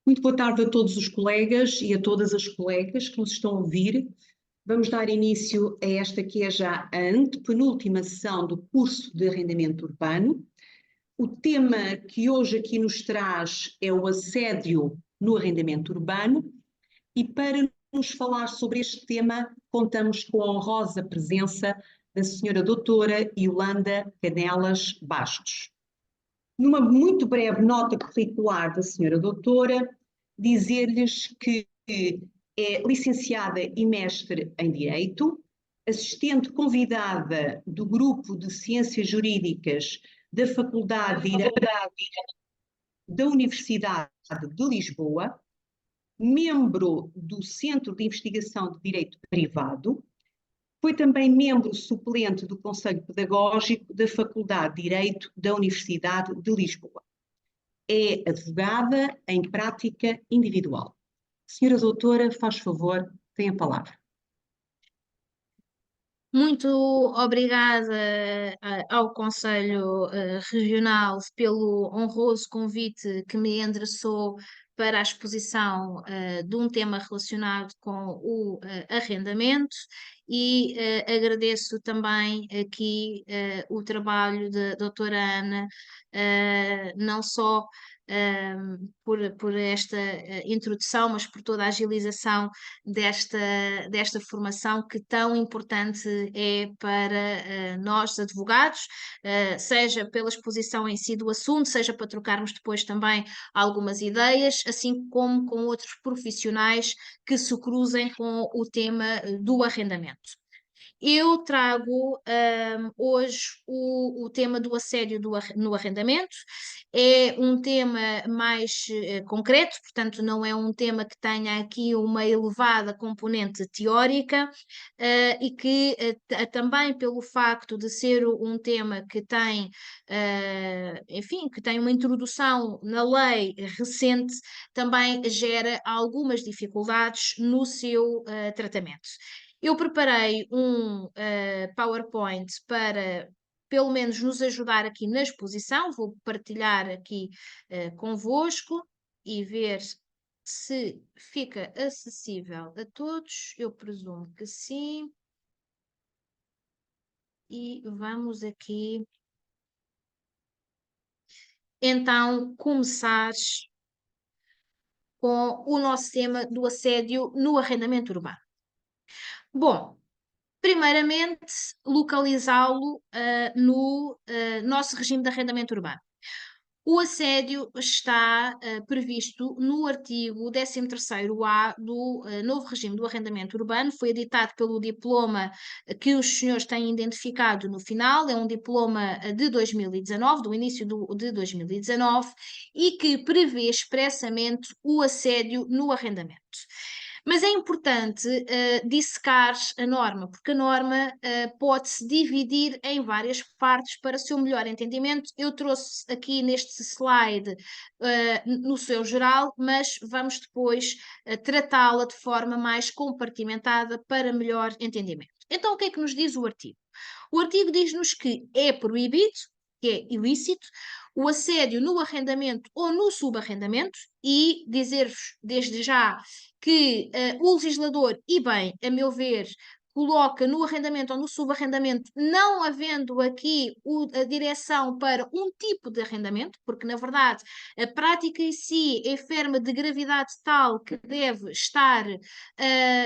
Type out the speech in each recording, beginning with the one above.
Muito boa tarde a todos os colegas e a todas as colegas que nos estão a ouvir. Vamos dar início a esta que é já a antepenúltima sessão do curso de arrendamento urbano. O tema que hoje aqui nos traz é o assédio no arrendamento urbano e para nos falar sobre este tema contamos com a honrosa presença da senhora doutora Yolanda Canelas Bastos. Numa muito breve nota curricular da senhora doutora, dizer-lhes que é licenciada e mestre em Direito, assistente convidada do Grupo de Ciências Jurídicas da Faculdade de Direito da Universidade de Lisboa, membro do Centro de Investigação de Direito Privado, foi também membro suplente do Conselho Pedagógico da Faculdade de Direito da Universidade de Lisboa. É advogada em prática individual. Senhora doutora, faz favor, tem a palavra. Muito obrigada ao Conselho Regional pelo honroso convite que me endereçou para a exposição de um tema relacionado com o arrendamento e agradeço também aqui o trabalho da doutora Ana, não só por esta introdução, mas por toda a agilização desta formação que tão importante é para nós, advogados, seja pela exposição em si do assunto, seja para trocarmos depois também algumas ideias, assim como com outros profissionais que se cruzem com o tema do arrendamento. Eu trago hoje o tema do assédio no arrendamento. É um tema mais concreto, portanto, não é um tema que tenha aqui uma elevada componente teórica e que também pelo facto de ser um tema que tem, enfim, que tem uma introdução na lei recente, também gera algumas dificuldades no seu tratamento. Eu preparei um PowerPoint para, pelo menos, nos ajudar aqui na exposição. Vou partilhar aqui convosco e ver se fica acessível a todos. Eu presumo que sim. E vamos aqui, então, começar com o nosso tema do assédio no arrendamento urbano. Bom, primeiramente, localizá-lo no nosso regime de arrendamento urbano. O assédio está previsto no artigo 13º-A do novo regime do arrendamento urbano, foi editado pelo diploma que os senhores têm identificado no final, é um diploma de 2019, do início de 2019, e que prevê expressamente o assédio no arrendamento. Mas é importante dissecar a norma, porque a norma pode-se dividir em várias partes para seu melhor entendimento. Eu trouxe aqui neste slide no seu geral, mas vamos depois tratá-la de forma mais compartimentada para melhor entendimento. Então, o que é que nos diz o artigo? O artigo diz-nos que é proibido, que é ilícito, o assédio no arrendamento ou no subarrendamento, e dizer-vos desde já que o legislador, e bem, a meu ver, coloca no arrendamento ou no subarrendamento, não havendo aqui a direção para um tipo de arrendamento, porque na verdade a prática em si é ferma de gravidade tal que deve estar,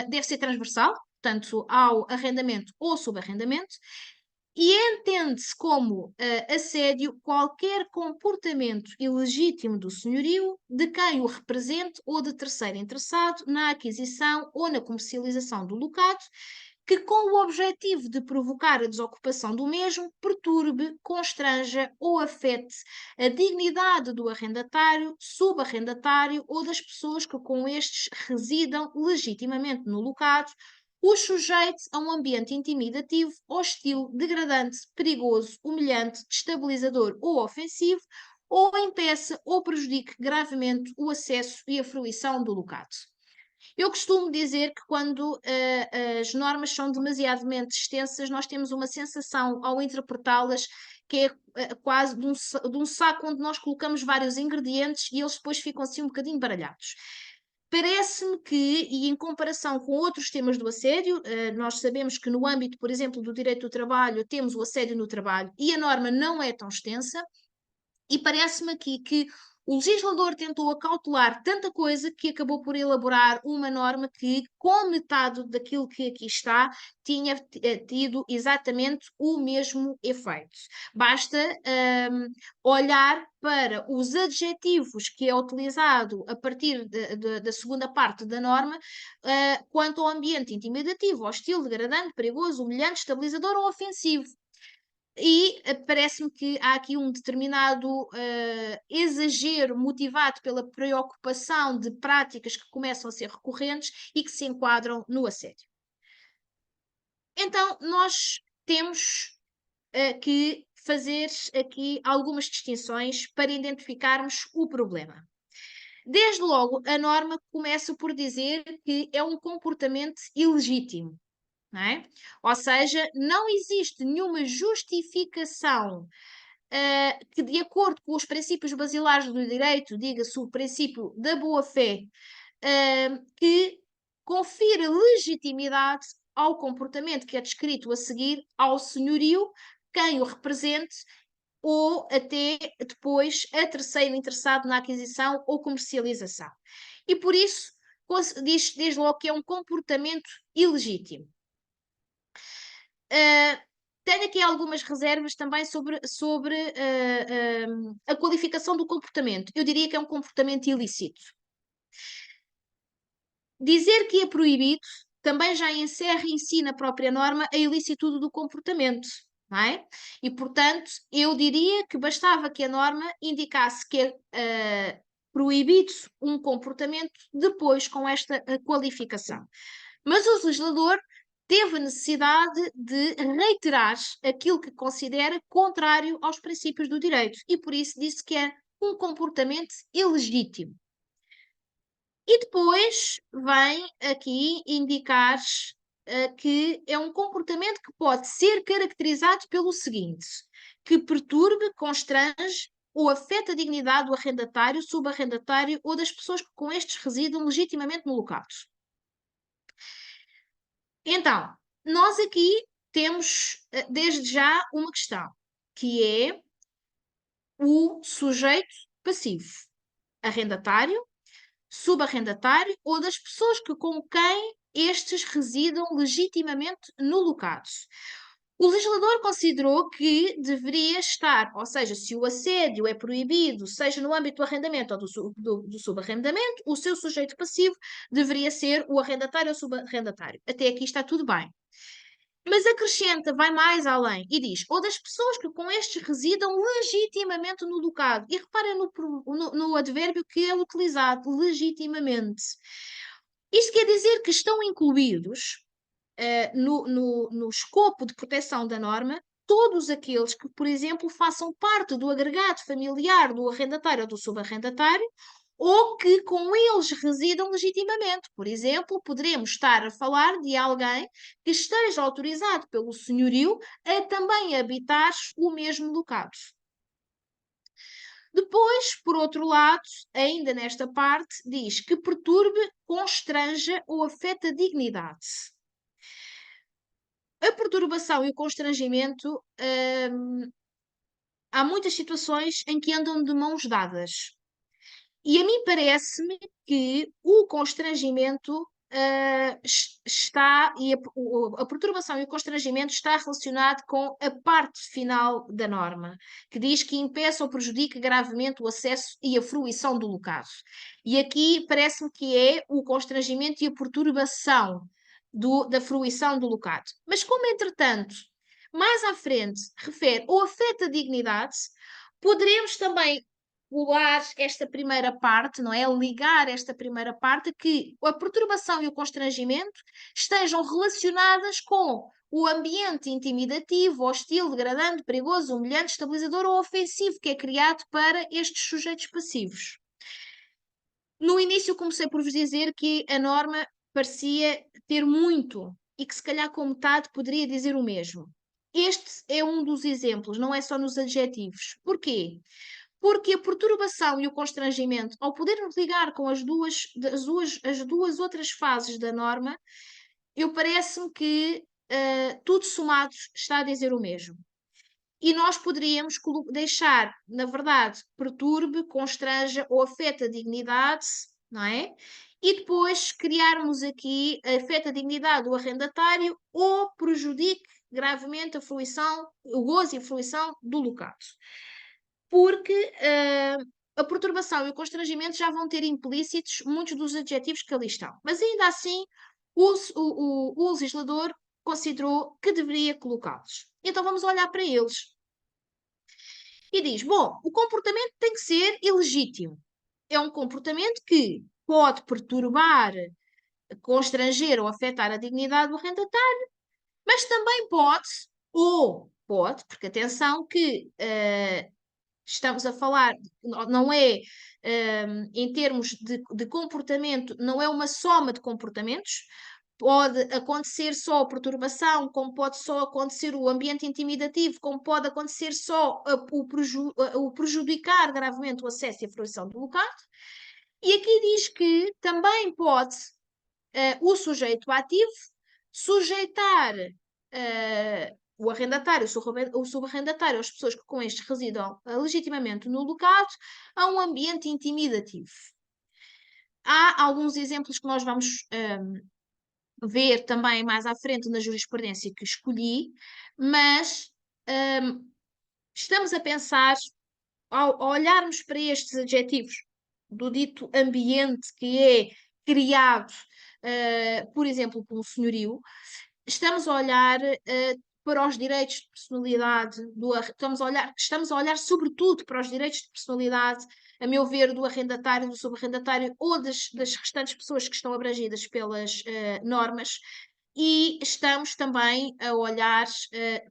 deve ser transversal, portanto, ao arrendamento ou subarrendamento, e entende-se como assédio qualquer comportamento ilegítimo do senhorio de quem o represente ou de terceiro interessado na aquisição ou na comercialização do locado, que com o objetivo de provocar a desocupação do mesmo, perturbe, constranja ou afete a dignidade do arrendatário, subarrendatário ou das pessoas que com estes residam legitimamente no locado, os sujeite a um ambiente intimidativo, hostil, degradante, perigoso, humilhante, destabilizador ou ofensivo, ou impeça ou prejudique gravemente o acesso e a fruição do locado. Eu costumo dizer que quando as normas são demasiadamente extensas, nós temos uma sensação ao interpretá-las que é quase de um saco onde nós colocamos vários ingredientes e eles depois ficam assim um bocadinho baralhados. Parece-me que, e em comparação com outros temas do assédio, nós sabemos que no âmbito, por exemplo, do direito do trabalho, temos o assédio no trabalho e a norma não é tão extensa, e parece-me aqui que o legislador tentou acautelar tanta coisa que acabou por elaborar uma norma que, com metade daquilo que aqui está, tinha tido exatamente o mesmo efeito. Basta olhar para os adjetivos que é utilizado a partir da segunda parte da norma, quanto ao ambiente intimidativo, hostil, degradante, perigoso, humilhante, estabilizador ou ofensivo. E parece-me que há aqui um determinado exagero motivado pela preocupação de práticas que começam a ser recorrentes e que se enquadram no assédio. Então, nós temos que fazer aqui algumas distinções para identificarmos o problema. Desde logo, a norma começa por dizer que é um comportamento ilegítimo. Não é? Ou seja, não existe nenhuma justificação que, de acordo com os princípios basilares do direito, diga-se o princípio da boa-fé, que confira legitimidade ao comportamento que é descrito a seguir, ao senhorio, quem o represente, ou até depois a terceiro interessado na aquisição ou comercialização. E por isso, diz desde logo que é um comportamento ilegítimo. Tenho aqui algumas reservas também sobre a qualificação do comportamento. Eu diria que é um comportamento ilícito. Dizer que é proibido também já encerra em si na própria norma a ilicitude do comportamento, não é? E, portanto, eu diria que bastava que a norma indicasse que é proibido um comportamento depois com esta qualificação. Mas o legislador teve a necessidade de reiterar aquilo que considera contrário aos princípios do direito e por isso disse que é um comportamento ilegítimo. E depois vem aqui indicar que é um comportamento que pode ser caracterizado pelo seguinte: que perturbe, constrange ou afeta a dignidade do arrendatário, subarrendatário ou das pessoas que com estes residam legitimamente no local. Então, nós aqui temos desde já uma questão, que é o sujeito passivo, arrendatário, subarrendatário ou das pessoas com quem estes residam legitimamente no local. O legislador considerou que deveria estar, ou seja, se o assédio é proibido, seja no âmbito do arrendamento ou do subarrendamento, o seu sujeito passivo deveria ser o arrendatário ou subarrendatário. Até aqui está tudo bem. Mas acrescenta, vai mais além e diz, ou das pessoas que com estes residam legitimamente no local. E reparem no advérbio que é utilizado, legitimamente. Isto quer dizer que estão incluídos no escopo de proteção da norma todos aqueles que, por exemplo, façam parte do agregado familiar do arrendatário ou do subarrendatário, ou que com eles residam legitimamente. Por exemplo, poderemos estar a falar de alguém que esteja autorizado pelo senhorio a também habitar o mesmo local. Depois, por outro lado, ainda nesta parte, diz que perturbe, constranja ou afeta a dignidade. A perturbação e o constrangimento, há muitas situações em que andam de mãos dadas. E a mim parece-me que o constrangimento está, e a perturbação e o constrangimento está relacionado com a parte final da norma, que diz que impeça ou prejudique gravemente o acesso e a fruição do local. E aqui parece-me que é o constrangimento e a perturbação da fruição do local. Mas como, entretanto, mais à frente refere ou afeta a dignidade, poderemos também pular esta primeira parte, não é? Ligar esta primeira parte, que a perturbação e o constrangimento estejam relacionadas com o ambiente intimidativo, hostil, degradante, perigoso, humilhante, estabilizador ou ofensivo que é criado para estes sujeitos passivos. No início comecei por vos dizer que a norma parecia ter muito e que se calhar com metade poderia dizer o mesmo. este é um dos exemplos, não é só nos adjetivos. Porquê? Porque a perturbação e o constrangimento, ao podermos ligar com as duas outras fases da norma, eu parece-me que tudo somado está a dizer o mesmo. E nós poderíamos deixar, na verdade, perturbe, constranja ou afeta a dignidade, não é? E depois criarmos aqui afeta a dignidade do arrendatário ou prejudique gravemente a fruição, o gozo e a fruição do lucado. Porque a perturbação e o constrangimento já vão ter implícitos muitos dos adjetivos que ali estão. Mas ainda assim, o legislador considerou que deveria colocá-los. Então vamos olhar para eles. E diz: bom, o comportamento tem que ser ilegítimo. É um comportamento que pode perturbar, constranger ou afetar a dignidade do arrendatário, mas também pode, porque atenção que estamos a falar, não é em termos de comportamento, não é uma soma de comportamentos. Pode acontecer só a perturbação, como pode só acontecer o ambiente intimidativo, como pode acontecer só o prejudicar gravemente o acesso e a fruição do local. E aqui diz que também pode o sujeito ativo sujeitar o arrendatário, o subarrendatário, as pessoas que com estes residam legitimamente no local, a um ambiente intimidativo. Há alguns exemplos que nós vamos ver também mais à frente na jurisprudência que escolhi, mas estamos a pensar, ao olharmos para estes adjetivos do dito ambiente que é criado, por exemplo, pelo senhorio, estamos a olhar para os direitos de personalidade, estamos a olhar sobretudo para os direitos de personalidade, a meu ver, do arrendatário, do subarrendatário ou das restantes pessoas que estão abrangidas pelas normas, e estamos também a olhar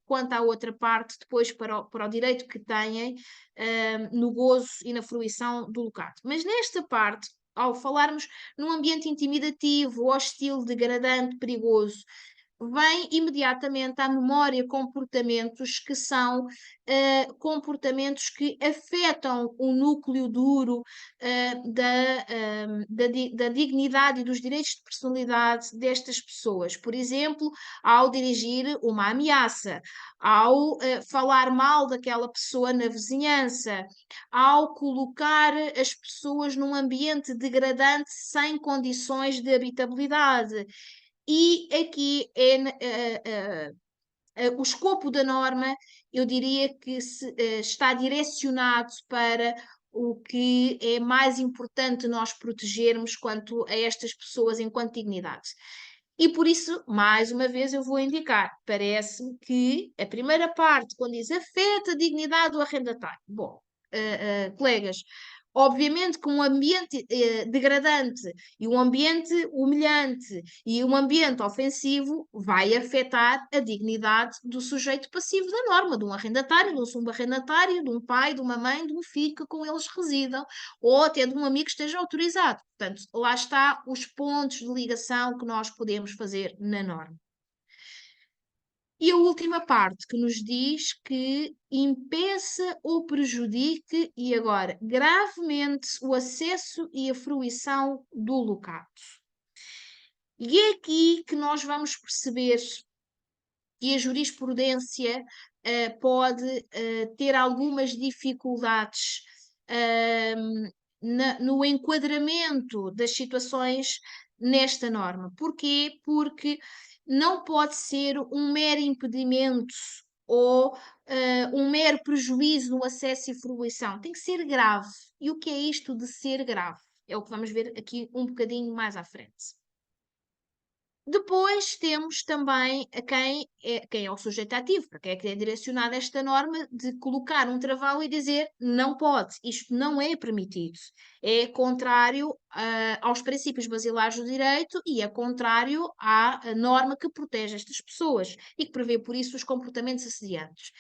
quanto à outra parte, depois para o direito que têm no gozo e na fruição do locato. Mas nesta parte, ao falarmos num ambiente intimidativo, hostil, degradante, perigoso, vem imediatamente à memória comportamentos que são comportamentos que afetam o núcleo duro da dignidade e dos direitos de personalidade destas pessoas. Por exemplo, ao dirigir uma ameaça, ao falar mal daquela pessoa na vizinhança, ao colocar as pessoas num ambiente degradante sem condições de habitabilidade. E aqui o escopo da norma, eu diria que está direcionado para o que é mais importante nós protegermos quanto a estas pessoas enquanto dignidade. E por isso, mais uma vez, eu vou indicar, parece-me que a primeira parte, quando diz afeta a dignidade do arrendatário, bom, colegas, obviamente que um ambiente degradante e um ambiente humilhante e um ambiente ofensivo vai afetar a dignidade do sujeito passivo da norma, de um arrendatário, de um subarrendatário, de um pai, de uma mãe, de um filho que com eles residam, ou até de um amigo que esteja autorizado. Portanto, lá está os pontos de ligação que nós podemos fazer na norma. E a última parte que nos diz que impeça ou prejudique, e agora, gravemente, o acesso e a fruição do locato. E é aqui que nós vamos perceber que a jurisprudência pode ter algumas dificuldades no enquadramento das situações nesta norma. Porquê? Porque não pode ser um mero impedimento ou um mero prejuízo no acesso e fruição. Tem que ser grave. E o que é isto de ser grave? É o que vamos ver aqui um bocadinho mais à frente. Depois temos também quem é o sujeito ativo, para quem é que é direcionada esta norma de colocar um travão e dizer não pode, isto não é permitido. É contrário aos princípios basilares do direito e é contrário à norma que protege estas pessoas e que prevê, por isso, os comportamentos assediantes.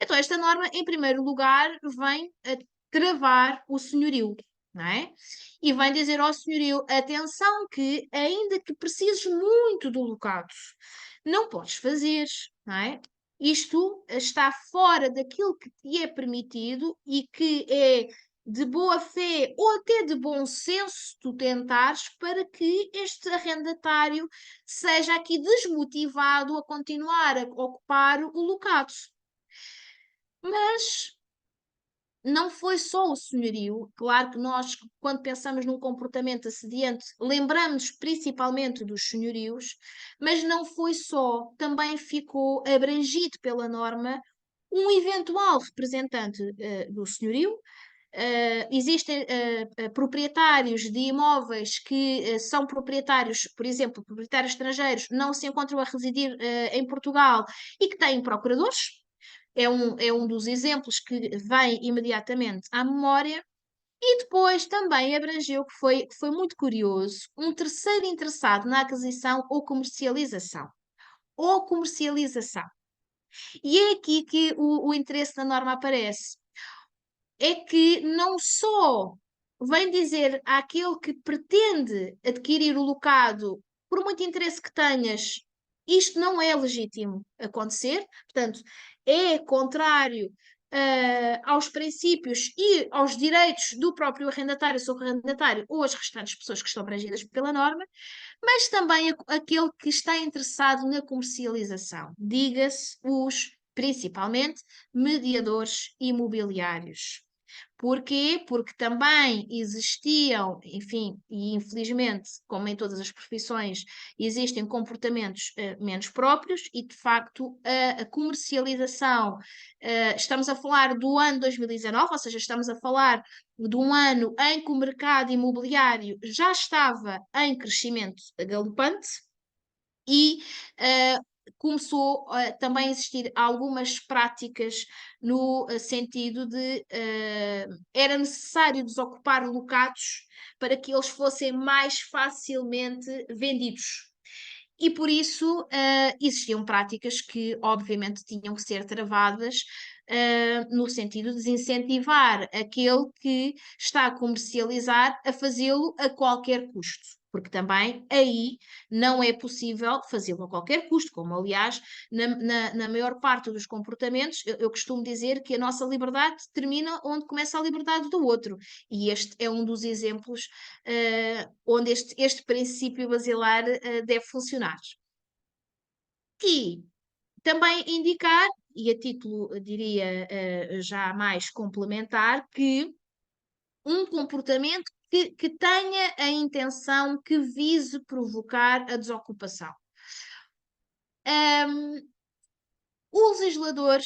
Então, esta norma, em primeiro lugar, vem a travar o senhorio. Não é? E vem dizer ao senhorio, atenção que, ainda que precises muito do locado, não podes fazer, não é? Isto está fora daquilo que te é permitido e que é de boa fé ou até de bom senso tu tentares para que este arrendatário seja aqui desmotivado a continuar a ocupar o locado. Mas não foi só o senhorio. Claro que nós, quando pensamos num comportamento assediante, lembramos principalmente dos senhorios, mas não foi só. Também ficou abrangido pela norma um eventual representante do senhorio. Existem proprietários de imóveis que são proprietários, por exemplo, proprietários estrangeiros, não se encontram a residir em Portugal e que têm procuradores. É um dos exemplos que vem imediatamente à memória. E depois também abrangeu, que foi muito curioso, um terceiro interessado na aquisição ou comercialização. Ou comercialização. E é aqui que o interesse da norma aparece. É que não só vem dizer àquele que pretende adquirir o locado, por muito interesse que tenhas, isto não é legítimo acontecer, portanto, é contrário aos princípios e aos direitos do próprio arrendatário, subarrendatário ou as restantes pessoas que estão abrangidas pela norma, mas também aquele que está interessado na comercialização, diga-se principalmente, mediadores imobiliários. Porquê? Porque também existiam, enfim, e infelizmente, como em todas as profissões, existem comportamentos menos próprios e, de facto, a comercialização, estamos a falar do ano 2019, ou seja, estamos a falar de um ano em que o mercado imobiliário já estava em crescimento galopante e começou também a existir algumas práticas no sentido de era necessário desocupar locados para que eles fossem mais facilmente vendidos. E por isso existiam práticas que, obviamente, tinham que ser travadas, no sentido de desincentivar aquele que está a comercializar a fazê-lo a qualquer custo. Porque também aí não é possível fazê-lo a qualquer custo, como aliás, na maior parte dos comportamentos, eu costumo dizer que a nossa liberdade termina onde começa a liberdade do outro. E este é um dos exemplos onde este princípio basilar deve funcionar. E também indicar, e a título, diria, já mais complementar, que um comportamento que tenha a intenção que vise provocar a desocupação. O legislador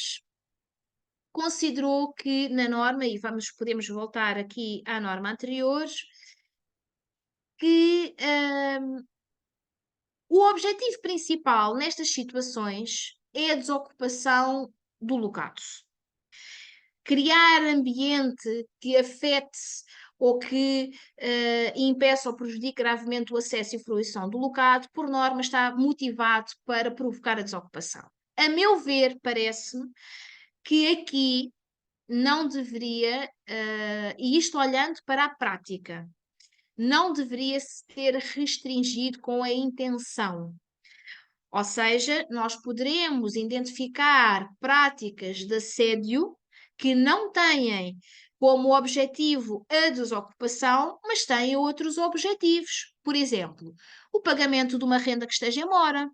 considerou que na norma, e podemos voltar aqui à norma anterior, que o objetivo principal nestas situações é a desocupação do locado. Criar ambiente que afete ou que impeça ou prejudique gravemente o acesso e fruição do locado, por norma, está motivado para provocar a desocupação. A meu ver, parece-me que aqui não deveria, e isto olhando para a prática, não deveria se ter restringido com a intenção. Ou seja, nós poderemos identificar práticas de assédio que não têm como objetivo a desocupação, mas têm outros objetivos. Por exemplo, o pagamento de uma renda que esteja em mora.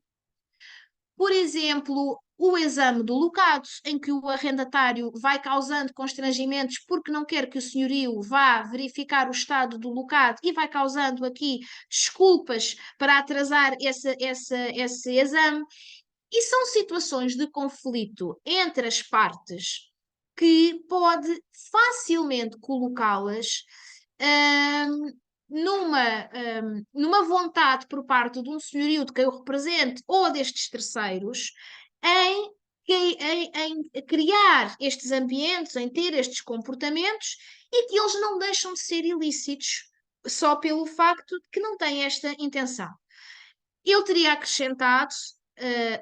Por exemplo, o exame do locado, em que o arrendatário vai causando constrangimentos porque não quer que o senhorio vá verificar o estado do locado e vai causando aqui desculpas para atrasar esse exame. E são situações de conflito entre as partes que pode facilmente colocá-las numa vontade por parte de um senhorio de quem o represente ou destes terceiros em, em criar estes ambientes, em ter estes comportamentos e que eles não deixam de ser ilícitos só pelo facto de que não têm esta intenção. Eu teria acrescentado,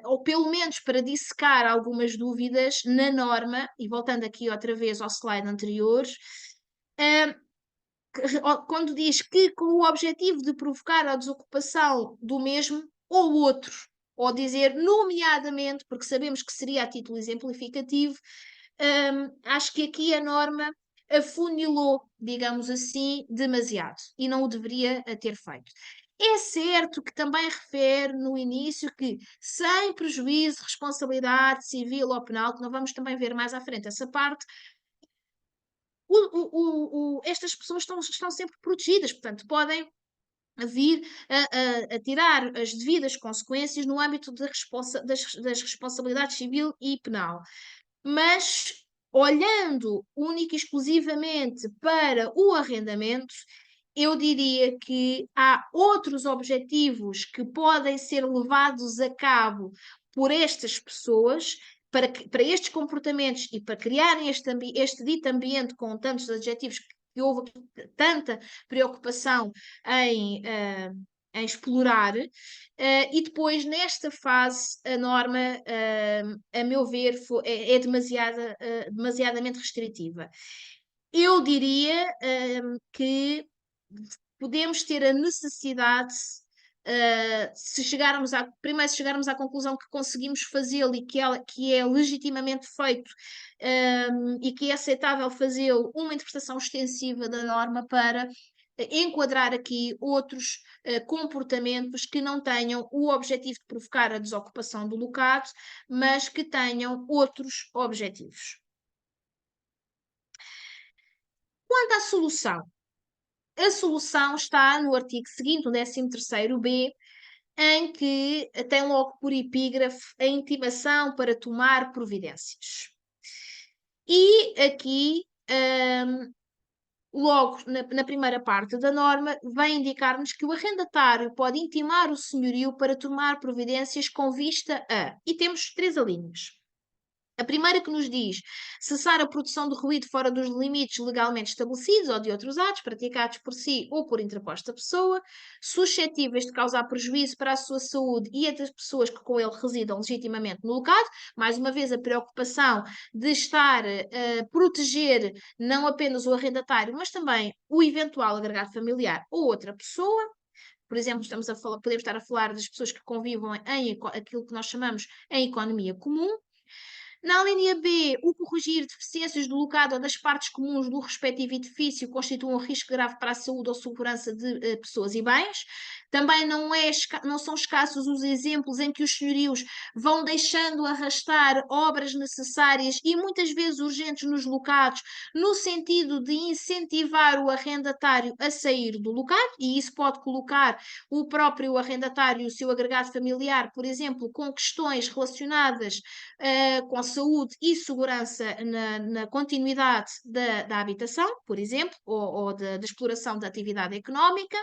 ou pelo menos para dissecar algumas dúvidas na norma, e voltando aqui outra vez ao slide anterior, quando diz que com o objetivo de provocar a desocupação do mesmo ou outro. ou dizer nomeadamente, porque sabemos que seria a título exemplificativo, acho que aqui a norma afunilou, digamos assim, demasiado e não o deveria ter feito. É certo que também refere no início que, sem prejuízo de responsabilidade civil ou penal, que não vamos também ver mais à frente essa parte, estas pessoas estão sempre protegidas, portanto, podem vir a tirar as devidas consequências no âmbito das responsabilidades civil e penal. Mas, olhando única e exclusivamente para o arrendamento, eu diria que há outros objetivos que podem ser levados a cabo por estas pessoas para estes comportamentos e para criarem este dito ambiente com tantos adjetivos que houve tanta preocupação em, em explorar, e depois nesta fase a norma, a meu ver, é demasiadamente restritiva. Eu diria que podemos ter a necessidade, se chegarmos primeiro se chegarmos à conclusão que conseguimos fazê-lo e que é legitimamente feito, e que é aceitável fazê-lo, uma interpretação extensiva da norma para enquadrar aqui outros comportamentos que não tenham o objetivo de provocar a desocupação do locado, mas que tenham outros objetivos. Quanto à solução, a solução está no artigo seguinte, o 13º-B, em que tem logo por epígrafe a intimação para tomar providências. E aqui, logo na primeira parte da norma, vem indicar-nos que o arrendatário pode intimar o senhorio para tomar providências com vista a... E temos 3 alíneas. A primeira que nos diz cessar a produção de ruído fora dos limites legalmente estabelecidos ou de outros atos praticados por si ou por interposta pessoa, suscetíveis de causar prejuízo para a sua saúde e a das pessoas que com ele residam legitimamente no local. Mais uma vez, a preocupação de estar a proteger não apenas o arrendatário, mas também o eventual agregado familiar ou outra pessoa. Por exemplo, podemos estar a falar das pessoas que convivam em aquilo que nós chamamos em economia comum. Na linha B, o corrigir deficiências do locado ou das partes comuns do respectivo edifício constitui um risco grave para a saúde ou segurança de pessoas e bens. Também não são escassos os exemplos em que os senhorios vão deixando arrastar obras necessárias e muitas vezes urgentes nos locados, no sentido de incentivar o arrendatário a sair do locado, e isso pode colocar o próprio arrendatário e o seu agregado familiar, por exemplo, com questões relacionadas com saúde e segurança na continuidade da habitação, por exemplo, ou da exploração da atividade económica.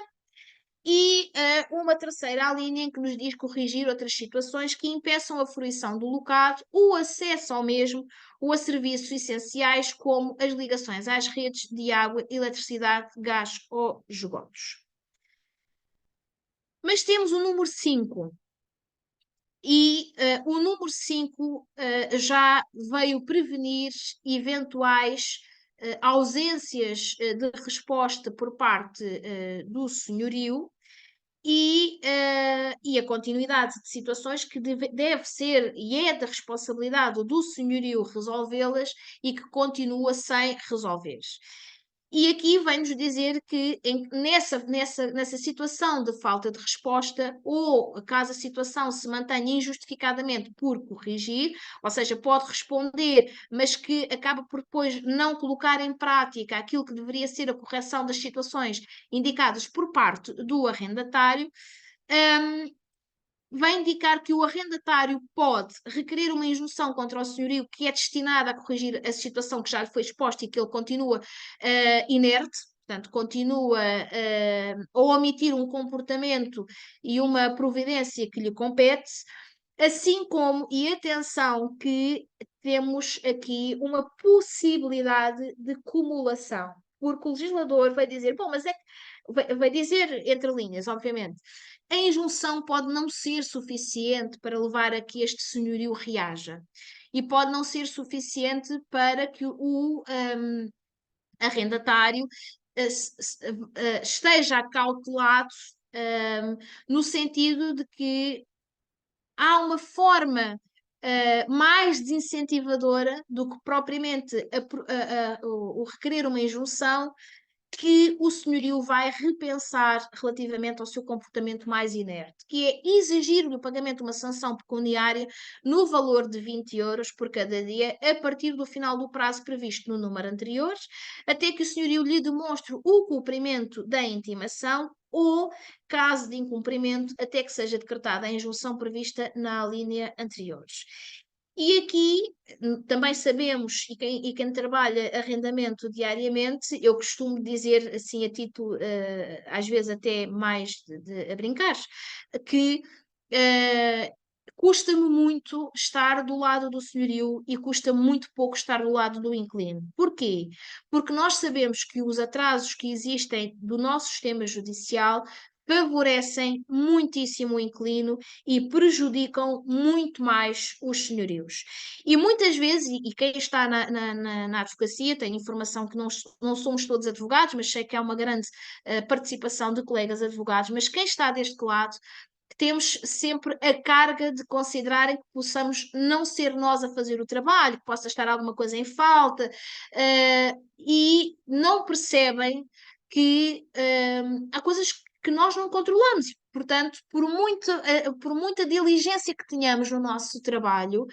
E uma terceira linha em que nos diz corrigir outras situações que impeçam a fruição do locado, o acesso ao mesmo ou a serviços essenciais como as ligações às redes de água, eletricidade, gás ou esgotos. Mas temos o número 5, e o número 5 já veio prevenir eventuais ausências de resposta por parte do senhorio e a continuidade de situações que deve ser e é da responsabilidade do senhorio resolvê-las e que continua sem resolver. E aqui vem-nos dizer que nessa situação de falta de resposta, ou caso a situação se mantenha injustificadamente por corrigir, ou seja, pode responder, mas que acaba por depois não colocar em prática aquilo que deveria ser a correção das situações indicadas por parte do arrendatário, vai indicar que o arrendatário pode requerer uma injunção contra o senhorio que é destinada a corrigir a situação que já lhe foi exposta e que ele continua inerte, portanto, continua a omitir um comportamento e uma providência que lhe compete, assim como, e atenção, que temos aqui uma possibilidade de cumulação, porque o legislador vai dizer, bom, mas é que vai dizer entre linhas, obviamente, a injunção pode não ser suficiente para levar a que este senhorio reaja e pode não ser suficiente para que o arrendatário esteja acautelado no sentido de que há uma forma mais desincentivadora do que propriamente o requerer uma injunção, que o senhorio vai repensar relativamente ao seu comportamento mais inerte, que é exigir-lhe o pagamento de uma sanção pecuniária no valor de 20 euros por cada dia, a partir do final do prazo previsto no número anterior, até que o senhorio lhe demonstre o cumprimento da intimação ou, caso de incumprimento, até que seja decretada a injunção prevista na linha anterior. E aqui também sabemos, e quem trabalha arrendamento diariamente, eu costumo dizer assim a título, às vezes até mais a brincar, que custa-me muito estar do lado do senhorio e custa muito pouco estar do lado do inquilino. Porquê? Porque nós sabemos que os atrasos que existem do nosso sistema judicial favorecem muitíssimo o inquilino e prejudicam muito mais os senhorios. E muitas vezes, e quem está na advocacia, tem informação que não somos todos advogados, mas sei que há uma grande participação de colegas advogados, mas quem está deste lado, temos sempre a carga de considerarem que possamos não ser nós a fazer o trabalho, que possa estar alguma coisa em falta, e não percebem que há coisas que nós não controlamos. Portanto, por muita diligência que tenhamos no nosso trabalho,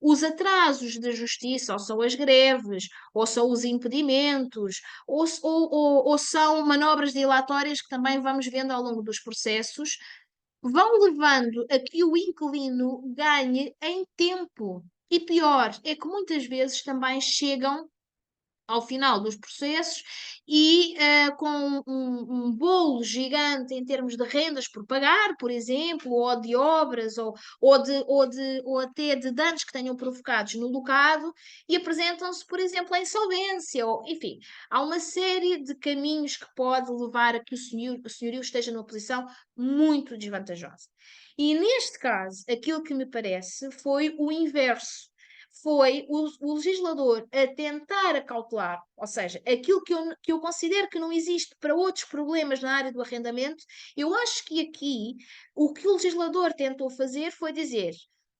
os atrasos da justiça, ou são as greves, ou são os impedimentos, ou são manobras dilatórias que também vamos vendo ao longo dos processos, vão levando a que o inquilino ganhe em tempo. E pior, é que muitas vezes também chegam ao final dos processos e com um bolo gigante em termos de rendas por pagar, por exemplo, ou de obras, ou até de danos que tenham provocados no locado, e apresentam-se, por exemplo, à insolvência, ou, enfim, há uma série de caminhos que pode levar a que o senhorio esteja numa posição muito desvantajosa. E neste caso, aquilo que me parece foi o inverso, foi o legislador a tentar acautelar, ou seja, aquilo que eu considero que não existe para outros problemas na área do arrendamento. Eu acho que aqui o que o legislador tentou fazer foi dizer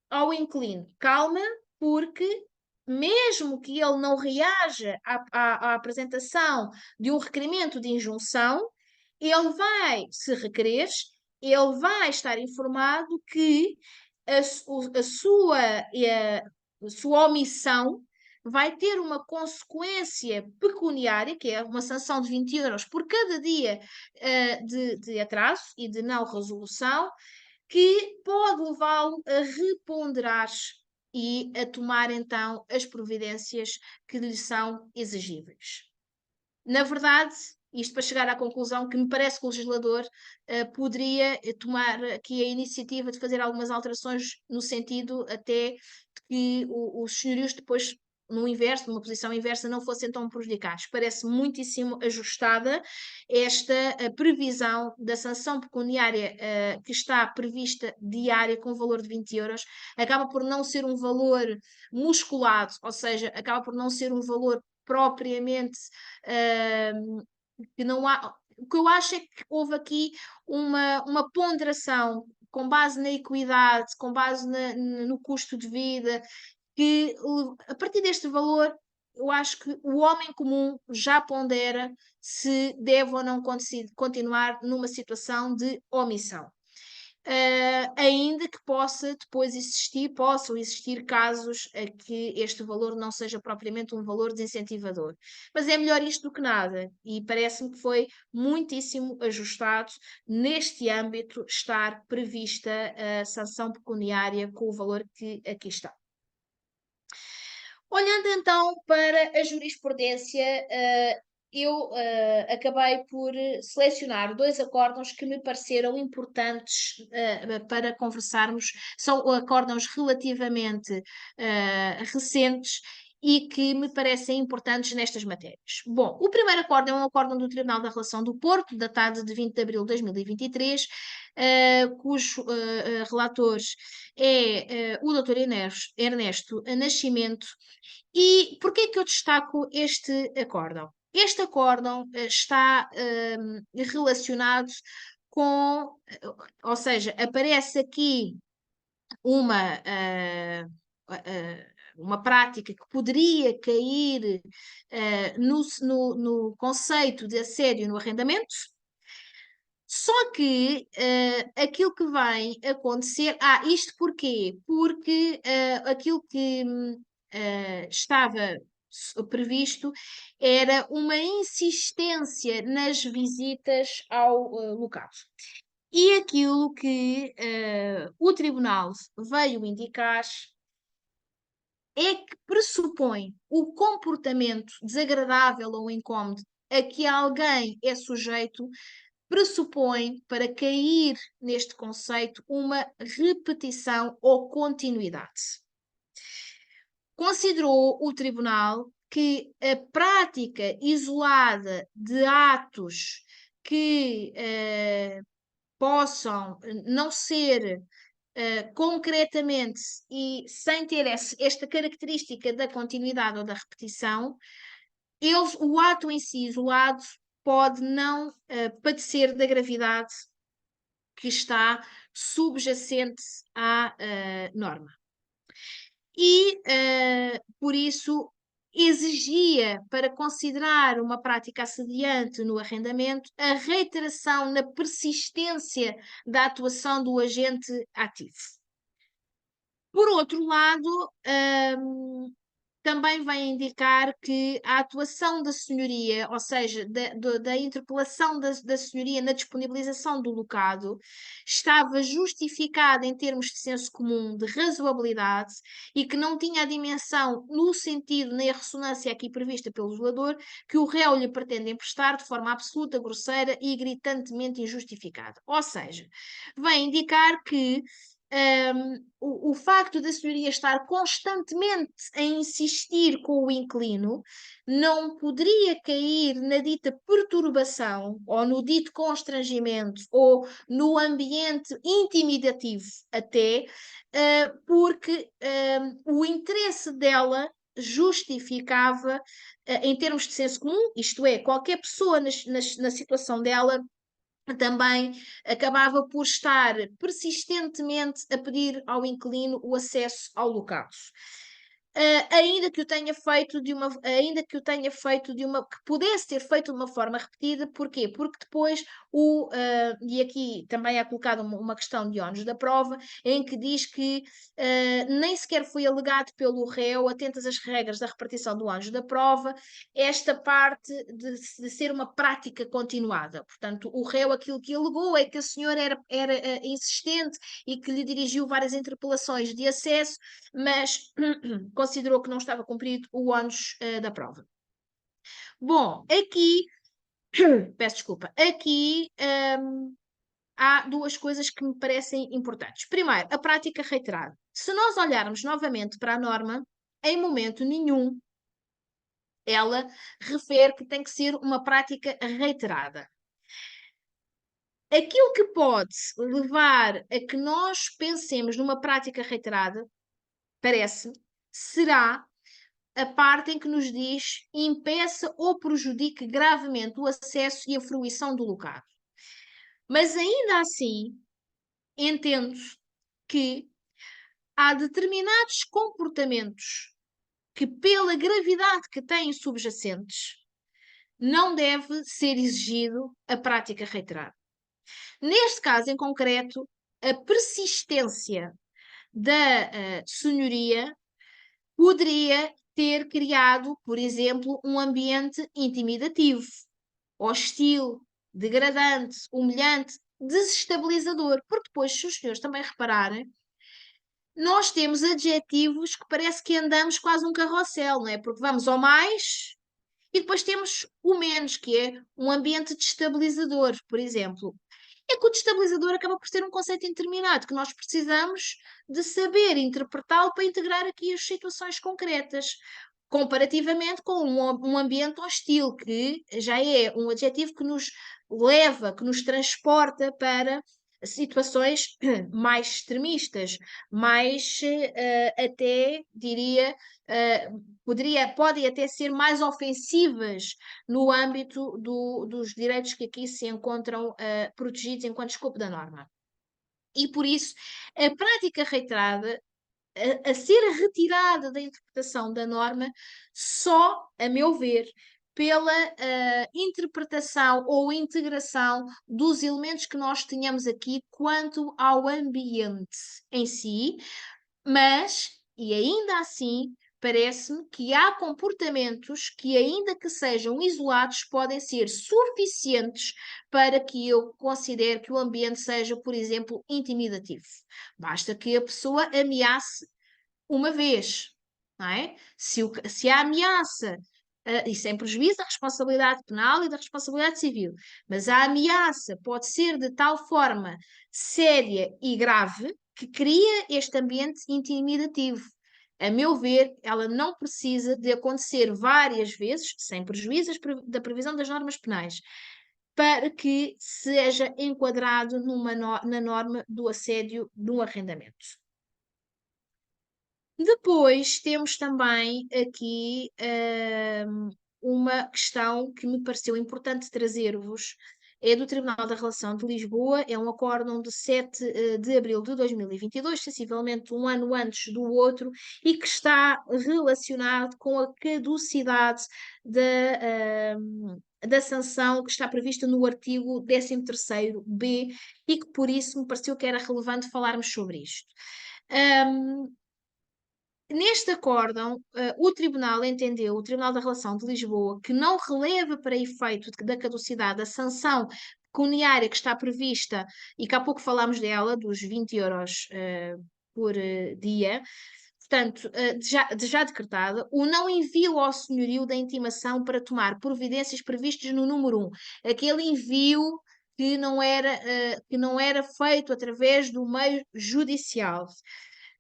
ao inquilino: calma, porque mesmo que ele não reaja à apresentação de um requerimento de injunção, ele vai, se requerer, ele vai estar informado que a sua omissão vai ter uma consequência pecuniária, que é uma sanção de 20 euros por cada dia de atraso e de não resolução, que pode levá-lo a reponderar e a tomar então as providências que lhe são exigíveis. Na verdade, isto para chegar à conclusão que me parece que o legislador poderia tomar aqui a iniciativa de fazer algumas alterações no sentido até de que os senhorios depois, no inverso, numa posição inversa, não fossem tão prejudicados. Parece muitíssimo ajustada esta previsão da sanção pecuniária que está prevista diária com valor de 20 euros, acaba por não ser um valor musculado, ou seja, acaba por não ser um valor propriamente que não há. O que eu acho é que houve aqui uma ponderação com base na equidade, com base no custo de vida, que a partir deste valor eu acho que o homem comum já pondera se deve ou não continuar numa situação de omissão. Ainda que possam existir casos a que este valor não seja propriamente um valor desincentivador. Mas é melhor isto do que nada, e parece-me que foi muitíssimo ajustado neste âmbito estar prevista a sanção pecuniária com o valor que aqui está. Olhando então para a jurisprudência, eu acabei por selecionar 2 acórdãos que me pareceram importantes para conversarmos. São acórdãos relativamente recentes e que me parecem importantes nestas matérias. Bom, o primeiro acórdão é um acórdão do Tribunal da Relação do Porto, datado de 20 de abril de 2023, cujo relator é o Dr. Ernesto Nascimento. E porquê que eu destaco este acórdão? Este acórdão está relacionado com, ou seja, aparece aqui uma, uma prática que poderia cair no conceito de assédio no arrendamento, só que aquilo que vai acontecer. Isto porquê? Porque aquilo que estava previsto era uma insistência nas visitas ao local. E aquilo que o tribunal veio indicar é que pressupõe o comportamento desagradável ou incómodo a que alguém é sujeito, pressupõe, para cair neste conceito, uma repetição ou continuidade. Considerou o tribunal que a prática isolada de atos que possam não ser concretamente e sem ter esta característica da continuidade ou da repetição, o ato em si isolado pode não padecer da gravidade que está subjacente à norma. E, por isso, exigia, para considerar uma prática assediante no arrendamento, a reiteração na persistência da atuação do agente ativo. Por outro lado, também vai indicar que a atuação da senhoria, ou seja, da interpelação da senhoria na disponibilização do locado, estava justificada em termos de senso comum, de razoabilidade, e que não tinha a dimensão no sentido nem a ressonância aqui prevista pelo legislador, que o réu lhe pretende emprestar de forma absoluta, grosseira e gritantemente injustificada. Ou seja, vai indicar que o facto da senhoria estar constantemente a insistir com o inquilino não poderia cair na dita perturbação ou no dito constrangimento ou no ambiente intimidativo até, porque o interesse dela justificava, em termos de senso comum, isto é, qualquer pessoa na situação dela também acabava por estar persistentemente a pedir ao inquilino o acesso ao local. Ainda que o tenha feito que pudesse ter feito de uma forma repetida. Porquê? Porque depois e aqui também é colocada uma questão de ónus da prova, em que diz que nem sequer foi alegado pelo réu, atentas às regras da repartição do ónus da prova, esta parte de ser uma prática continuada. Portanto, o réu aquilo que alegou é que a senhora era insistente e que lhe dirigiu várias interpelações de acesso, mas considerou que não estava cumprido o ónus da prova. Bom, aqui, peço desculpa, aqui há duas coisas que me parecem importantes. Primeiro, a prática reiterada. Se nós olharmos novamente para a norma, em momento nenhum ela refere que tem que ser uma prática reiterada. Aquilo que pode levar a que nós pensemos numa prática reiterada, parece, será a parte em que nos diz impeça ou prejudique gravemente o acesso e a fruição do local. Mas ainda assim, entendo que há determinados comportamentos que, pela gravidade que têm subjacentes, não deve ser exigido a prática reiterada. Neste caso em concreto, a persistência da senhoria poderia ter criado, por exemplo, um ambiente intimidativo, hostil, degradante, humilhante, desestabilizador. Porque depois, se os senhores também repararem, nós temos adjetivos que parece que andamos quase um carrossel, não é? Porque vamos ao mais e depois temos o menos, que é um ambiente destabilizador, por exemplo. É que o destabilizador acaba por ser um conceito indeterminado, que nós precisamos de saber interpretá-lo para integrar aqui as situações concretas, comparativamente com um ambiente hostil, que já é um adjetivo que nos leva, que nos transporta para situações mais extremistas, mais até diria, podem até ser mais ofensivas no âmbito dos direitos que aqui se encontram protegidos enquanto escopo da norma. E por isso, a prática reiterada a ser retirada da interpretação da norma só, a meu ver, pela interpretação ou integração dos elementos que nós tenhamos aqui quanto ao ambiente em si, mas, e ainda assim, parece-me que há comportamentos que, ainda que sejam isolados, podem ser suficientes para que eu considere que o ambiente seja, por exemplo, intimidativo. Basta que a pessoa ameace uma vez, não é? Se a ameaça, e sem prejuízo da responsabilidade penal e da responsabilidade civil, mas a ameaça pode ser de tal forma séria e grave que cria este ambiente intimidativo. A meu ver, ela não precisa de acontecer várias vezes, sem prejuízo da previsão das normas penais, para que seja enquadrado na norma do assédio no arrendamento. Depois temos também aqui uma questão que me pareceu importante trazer-vos, é do Tribunal da Relação de Lisboa, é um acórdão de 7 de abril de 2022, sensivelmente um ano antes do outro, e que está relacionado com a caducidade da sanção que está prevista no artigo 13º-B e que por isso me pareceu que era relevante falarmos sobre isto. Neste acórdão, o Tribunal entendeu, o Tribunal da Relação de Lisboa, que não releva para efeito da caducidade a sanção pecuniária que está prevista, e que há pouco falámos dela, dos 20 euros por dia, portanto, já decretada, o não envio ao senhorio da intimação para tomar providências previstas no número 1. Aquele envio que não era feito através do meio judicial.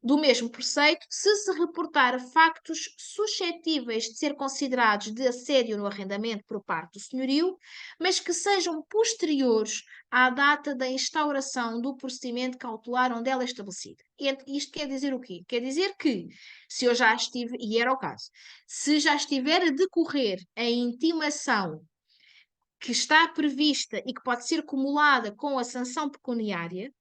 Do mesmo preceito, se reportar factos suscetíveis de ser considerados de assédio no arrendamento por parte do senhorio, mas que sejam posteriores à data da instauração do procedimento cautelar onde ela é estabelecida. Isto quer dizer o quê? Quer dizer que, se eu já estive, e era o caso, se já estiver a decorrer a intimação que está prevista e que pode ser cumulada com a sanção pecuniária,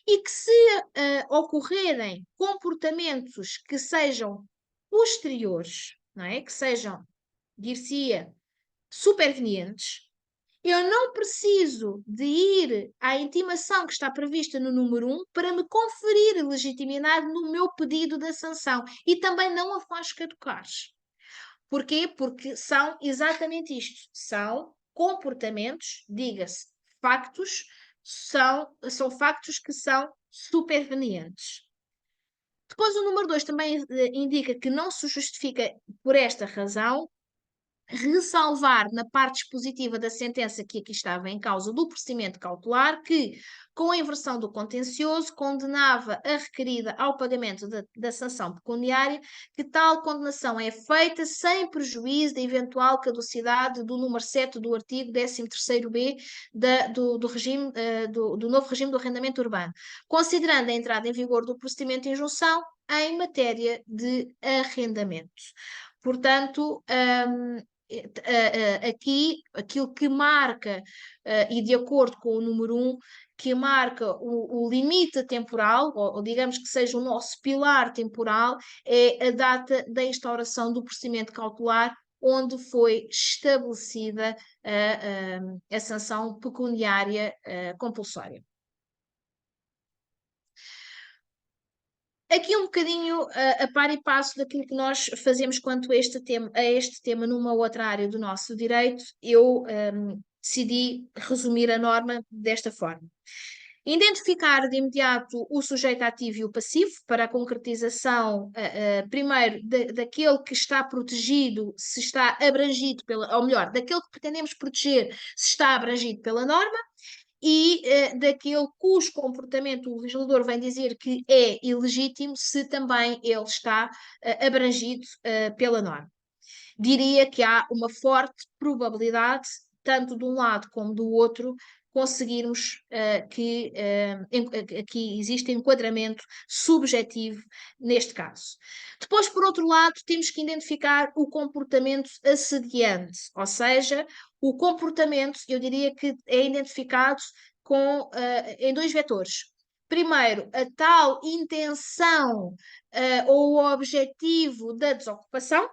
e que se ocorrerem comportamentos que sejam posteriores, não é? Que sejam, dir-se-ia, supervenientes, eu não preciso de ir à intimação que está prevista no número 1 para me conferir legitimidade no meu pedido da sanção e também não a faz caducar. Porquê? Porque são exatamente isto, são comportamentos, diga-se, factos, são factos que são supervenientes. Depois o número 2 também indica que não se justifica por esta razão ressalvar na parte expositiva da sentença que aqui estava em causa do procedimento cautelar que, com a inversão do contencioso, condenava a requerida ao pagamento da sanção pecuniária, que tal condenação é feita sem prejuízo da eventual caducidade do número 7 do artigo 13º-B do novo regime do arrendamento urbano, considerando a entrada em vigor do procedimento de injunção em matéria de arrendamento. Portanto, aqui aquilo que marca, e de acordo com o número 1, que marca o limite temporal, ou digamos que seja o nosso pilar temporal, é a data da instauração do procedimento cautelar, onde foi estabelecida a sanção pecuniária compulsória. Aqui um bocadinho a par e passo daquilo que nós fazemos quanto a este tema numa outra área do nosso direito, eu decidi resumir a norma desta forma. Identificar de imediato o sujeito ativo e o passivo para a concretização, primeiro, daquele que está protegido, se está abrangido ou melhor, daquele que pretendemos proteger, se está abrangido pela norma, e daquele cujo comportamento o legislador vem dizer que é ilegítimo, se também ele está abrangido pela norma. Diria que há uma forte probabilidade, tanto de um lado como do outro, conseguirmos que aqui existe enquadramento subjetivo neste caso. Depois, por outro lado, temos que identificar o comportamento assediante, ou seja, o comportamento, eu diria que é identificado em dois vetores. primeiro, a tal intenção ou o objetivo da desocupação,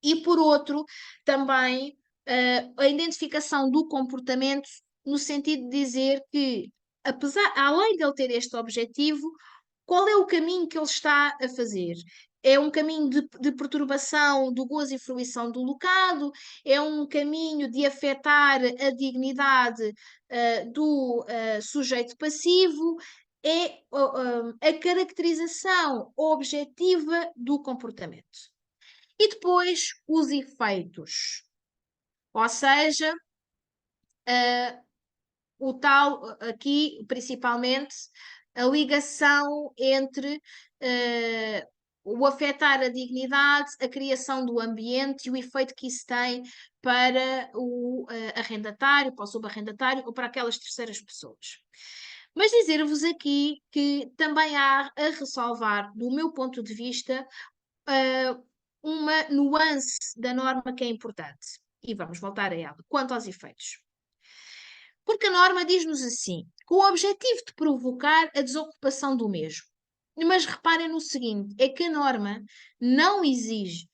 e por outro, também a identificação do comportamento, no sentido de dizer que, além de ele ter este objetivo, qual é o caminho que ele está a fazer? É um caminho de perturbação do gozo e fruição do locado? É um caminho de afetar a dignidade do sujeito passivo? É a caracterização objetiva do comportamento. E depois os efeitos. Ou seja, o tal, aqui principalmente, a ligação entre o afetar a dignidade, a criação do ambiente e o efeito que isso tem para o arrendatário, para o subarrendatário ou para aquelas terceiras pessoas. Mas dizer-vos aqui que também há a ressalvar, do meu ponto de vista, uma nuance da norma que é importante. E vamos voltar a ela. Quanto aos efeitos. Porque a norma diz-nos assim, com o objetivo de provocar a desocupação do mesmo. Mas reparem no seguinte, é que a norma não exige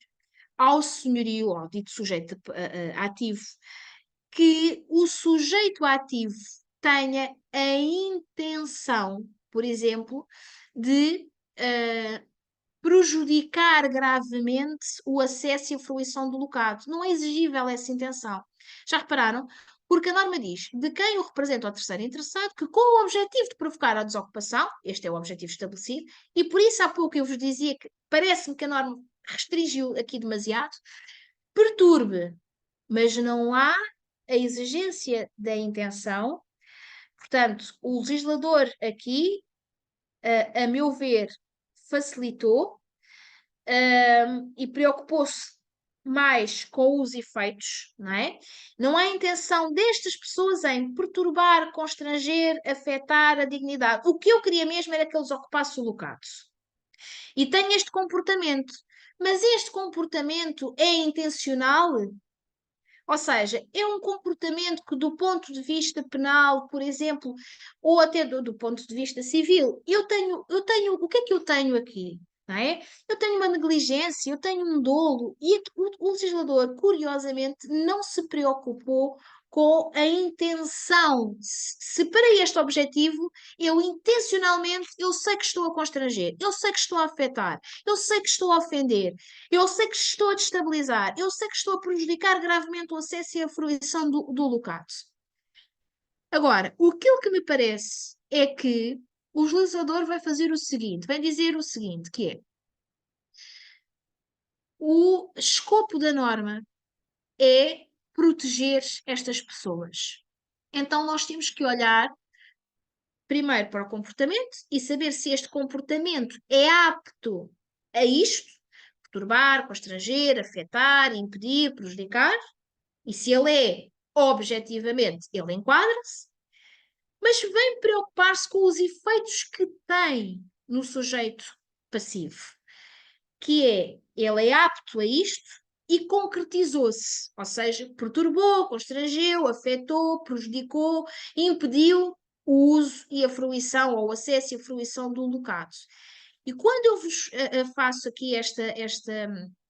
ao senhorio, ao dito sujeito ativo, que o sujeito ativo tenha a intenção, por exemplo, de prejudicar gravemente o acesso e a fruição do locado. Não é exigível essa intenção. Já repararam? Porque a norma diz de quem o representa o terceiro interessado que, com o objetivo de provocar a desocupação, este é o objetivo estabelecido, e por isso há pouco eu vos dizia que parece-me que a norma restringiu aqui demasiado, perturbe, mas não há a exigência da intenção. Portanto, o legislador aqui, a meu ver, facilitou e preocupou-se mais com os efeitos, não é? Não há intenção destas pessoas em perturbar, constranger, afetar a dignidade. O que eu queria mesmo era que eles ocupassem o locado. E têm este comportamento. Mas este comportamento é intencional? Ou seja, é um comportamento que, do ponto de vista penal, por exemplo, ou até do ponto de vista civil, o que é que eu tenho aqui? Não é? Eu tenho uma negligência, eu tenho um dolo, e o legislador, curiosamente, não se preocupou com a intenção. Se para este objetivo, eu intencionalmente, eu sei que estou a constranger, eu sei que estou a afetar, eu sei que estou a ofender, eu sei que estou a destabilizar, eu sei que estou a prejudicar gravemente o acesso e a fruição do locado. Agora, aquilo que me parece é que o legislador vai fazer o seguinte, vai dizer o seguinte, que é o escopo da norma é proteger estas pessoas. Então nós temos que olhar primeiro para o comportamento e saber se este comportamento é apto a isto, perturbar, constranger, afetar, impedir, prejudicar, e se ele é objetivamente, ele enquadra-se, mas vem preocupar-se com os efeitos que tem no sujeito passivo, que é, ele é apto a isto e concretizou-se, ou seja, perturbou, constrangeu, afetou, prejudicou, impediu o uso e a fruição, ou o acesso e a fruição do locado. E quando eu vos faço aqui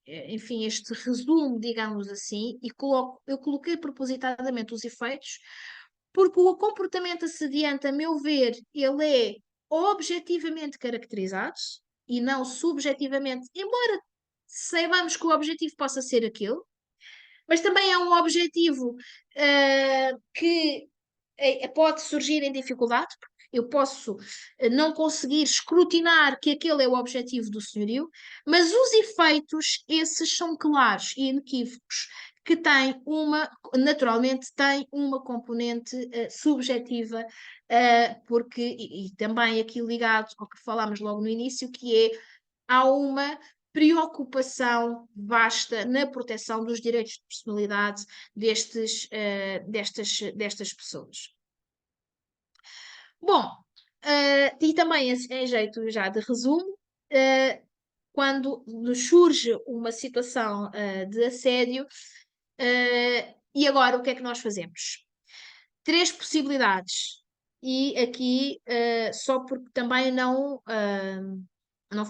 enfim, este resumo, digamos assim, e eu coloquei propositadamente os efeitos, porque o comportamento assediante, a meu ver, ele é objetivamente caracterizado e não subjetivamente, embora saibamos que o objetivo possa ser aquele, mas também é um objetivo que pode surgir em dificuldade, porque eu posso não conseguir escrutinar que aquele é o objetivo do senhorio, mas os efeitos, esses são claros e inequívocos, que naturalmente têm uma componente subjetiva, porque, e também aqui ligado ao que falámos logo no início, que é, há uma preocupação vasta na proteção dos direitos de personalidade destas pessoas. Bom, e também em jeito já de resumo, quando nos surge uma situação de assédio, e agora o que é que nós fazemos? Três possibilidades. e aqui, só porque também não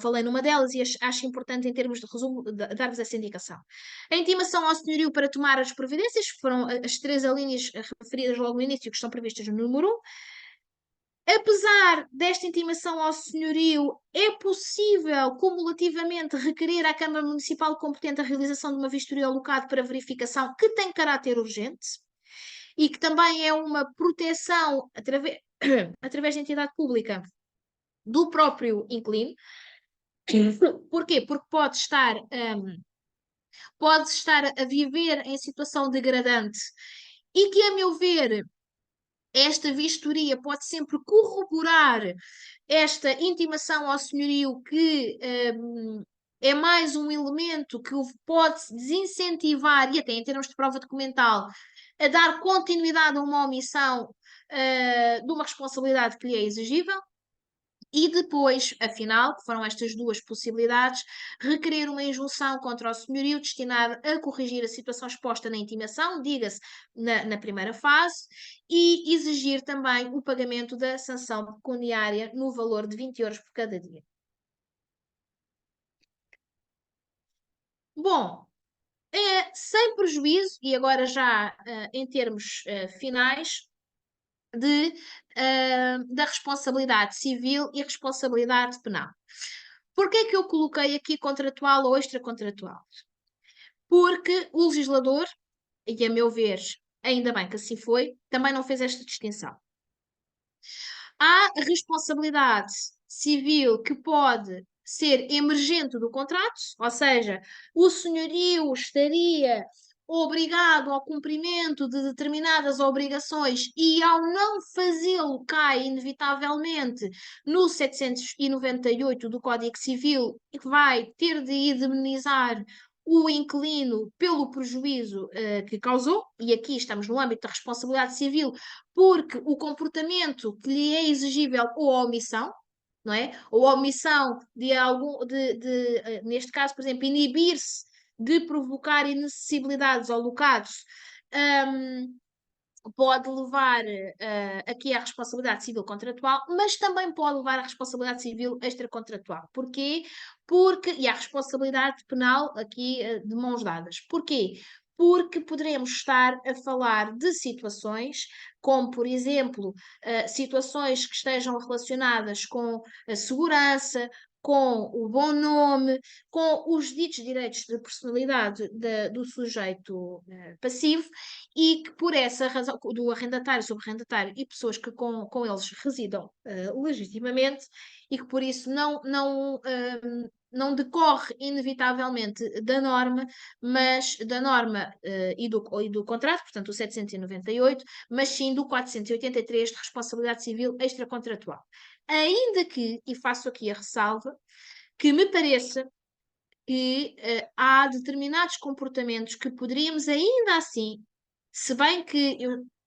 falei numa delas e acho importante, em termos de resumo, dar-vos essa indicação. A intimação ao senhorio para tomar as providências, que foram as 3 alíneas referidas logo no início, que estão previstas no número 1. Apesar desta intimação ao senhorio, é possível, cumulativamente, requerer à Câmara Municipal competente a realização de uma vistoria ao locado para verificação que tem caráter urgente e que também é uma proteção através da entidade pública do próprio inquilino. Porquê? Porque pode estar a viver em situação degradante e que, a meu ver, esta vistoria pode sempre corroborar esta intimação ao senhorio, que é mais um elemento que o pode desincentivar, e até em termos de prova documental, a dar continuidade a uma omissão de uma responsabilidade que lhe é exigível. E depois, afinal, que foram estas 2 possibilidades, requerer uma injunção contra o senhorio destinada a corrigir a situação exposta na intimação, diga-se na primeira fase, e exigir também o pagamento da sanção pecuniária no valor de 20 euros por cada dia. Bom, sem prejuízo, e agora já em termos finais, da responsabilidade civil e responsabilidade penal. Porquê é que eu coloquei aqui contratual ou extracontratual? Porque o legislador, e a meu ver, ainda bem que assim foi, também não fez esta distinção. Há a responsabilidade civil que pode ser emergente do contrato, ou seja, o senhorio estaria obrigado ao cumprimento de determinadas obrigações e, ao não fazê-lo, cai inevitavelmente no 798 do Código Civil, e que vai ter de indemnizar o inquilino pelo prejuízo que causou, e aqui estamos no âmbito da responsabilidade civil, porque o comportamento que lhe é exigível ou a omissão, não é? Ou a omissão neste caso, por exemplo, inibir-se de provocar inacessibilidades ao locados, pode levar aqui à responsabilidade civil contratual, mas também pode levar à responsabilidade civil extracontratual. Porquê? E à responsabilidade penal aqui de mãos dadas. Porquê? Porque poderemos estar a falar de situações, como, por exemplo, situações que estejam relacionadas com a segurança, com o bom nome, com os ditos direitos de personalidade do sujeito passivo, e que, por essa razão, do arrendatário, subarrendatário e pessoas que com eles residam legitimamente, e que por isso não decorre inevitavelmente da norma, mas da norma e do contrato, portanto o 798, mas sim do 483 de responsabilidade civil extracontratual. Ainda que, e faço aqui a ressalva, que me pareça que há determinados comportamentos que poderíamos ainda assim, se bem que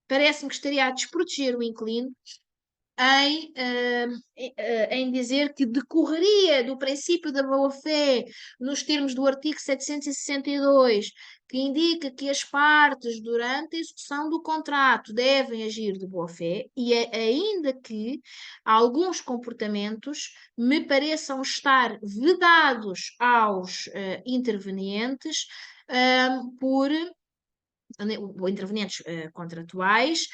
parece-me que estaria a desproteger o inquilino, em dizer que decorreria do princípio da boa-fé nos termos do artigo 762, que indica que as partes, durante a execução do contrato, devem agir de boa-fé, e ainda que alguns comportamentos me pareçam estar vedados aos intervenientes por intervenientes contratuais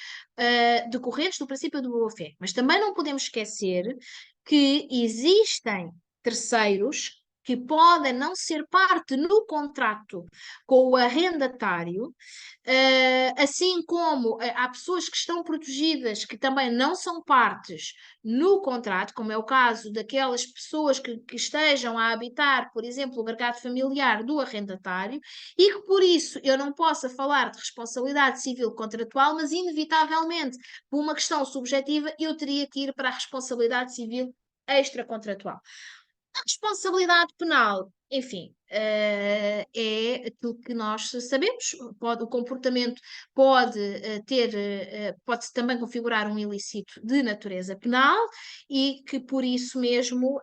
decorrentes do princípio de boa-fé. Mas também não podemos esquecer que existem terceiros que podem não ser parte no contrato com o arrendatário, assim como há pessoas que estão protegidas que também não são partes no contrato, como é o caso daquelas pessoas que estejam a habitar, por exemplo, o agregado familiar do arrendatário, e que por isso eu não possa falar de responsabilidade civil contratual, mas inevitavelmente, por uma questão subjetiva, eu teria que ir para a responsabilidade civil extracontratual. A responsabilidade penal, enfim, é aquilo que nós sabemos. O comportamento pode pode também configurar um ilícito de natureza penal, e que por isso mesmo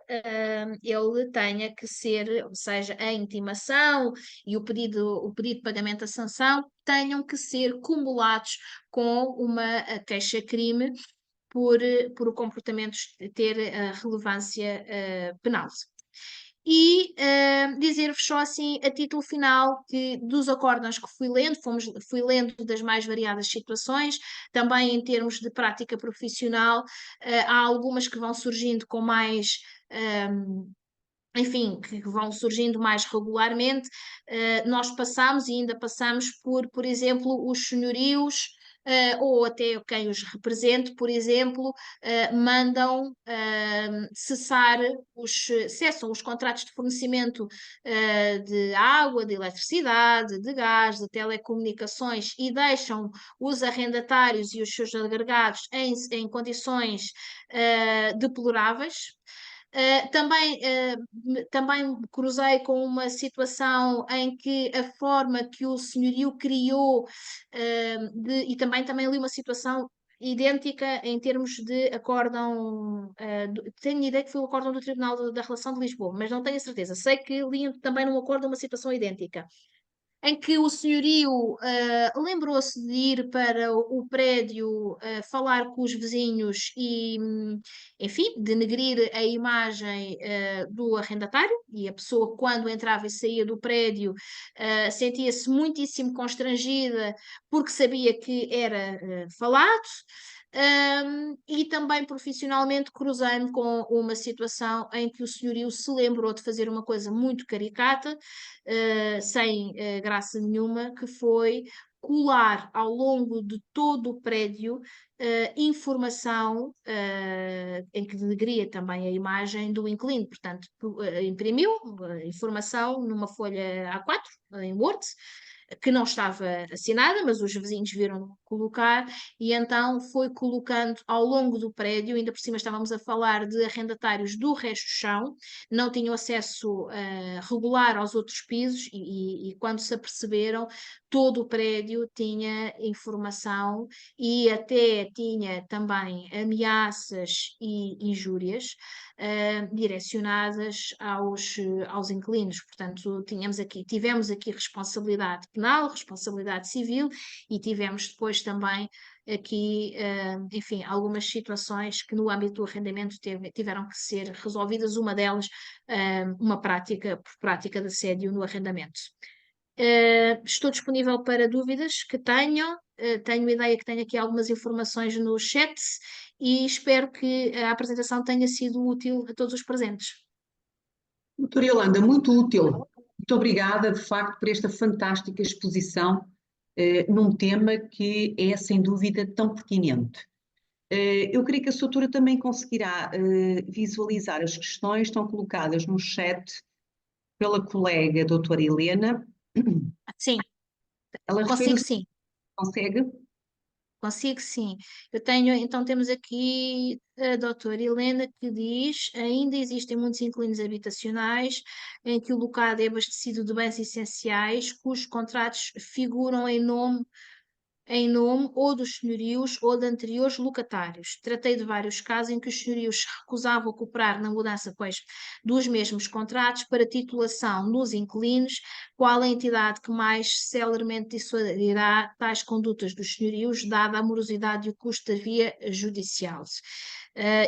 ele tenha que ser, ou seja, a intimação e o pedido de pagamento da sanção tenham que ser cumulados com uma queixa-crime por o comportamento ter relevância penal. E dizer-vos só assim, a título final, que dos acórdãos que fui lendo, fui lendo das mais variadas situações, também em termos de prática profissional, há algumas que vão surgindo com mais. Enfim, que vão surgindo mais regularmente. Nós passamos e ainda passamos por exemplo, os senhorios, ou até quem os represente, por exemplo, mandam cessam os contratos de fornecimento de água, de eletricidade, de gás, de telecomunicações e deixam os arrendatários e os seus agregados em condições deploráveis. Também cruzei com uma situação em que a forma que o senhorio criou, e também li uma situação idêntica em termos de acórdão, tenho ideia que foi o acórdão do Tribunal da Relação de Lisboa, mas não tenho a certeza. Sei que li também num acórdão uma situação idêntica em que o senhorio lembrou-se de ir para o prédio falar com os vizinhos e, enfim, denegrir a imagem do arrendatário, e a pessoa, quando entrava e saía do prédio, sentia-se muitíssimo constrangida porque sabia que era falado. E também profissionalmente cruzei-me com uma situação em que o senhorio se lembrou de fazer uma coisa muito caricata, sem graça nenhuma, que foi colar ao longo de todo o prédio informação em que denegria também a imagem do inquilino. Portanto, imprimiu informação numa folha A4, em Word, que não estava assinada, mas os vizinhos viram colocar, e então foi colocando ao longo do prédio. Ainda por cima estávamos a falar de arrendatários do resto do chão, não tinham acesso regular aos outros pisos, e quando se aperceberam, todo o prédio tinha informação e até tinha também ameaças e injúrias direcionadas aos inquilinos. Portanto, tivemos aqui responsabilidade penal, responsabilidade civil, e tivemos depois também aqui, enfim, algumas situações que no âmbito do arrendamento tiveram que ser resolvidas, uma delas, uma prática de assédio no arrendamento. Estou disponível para dúvidas que tenham. Tenho ideia que tenho aqui algumas informações no chat e espero que a apresentação tenha sido útil a todos os presentes. Doutora Yolanda, muito útil. Muito obrigada, de facto, por esta fantástica exposição num tema que é, sem dúvida, tão pertinente. Eu creio que a doutora também conseguirá visualizar as questões que estão colocadas no chat pela colega doutora Helena. Sim, Ela consigo sim. consegue? Consigo sim. Então temos aqui a doutora Helena que diz: ainda existem muitos inquilinos habitacionais em que o local é abastecido de bens essenciais, cujos contratos figuram em nome ou dos senhorios ou de anteriores locatários. Tratei de vários casos em que os senhorios se recusavam a cooperar na mudança, pois, dos mesmos contratos para titulação nos inquilinos, qual a entidade que mais celermente dissuadirá tais condutas dos senhorios, dada a morosidade e o custo da via judicial.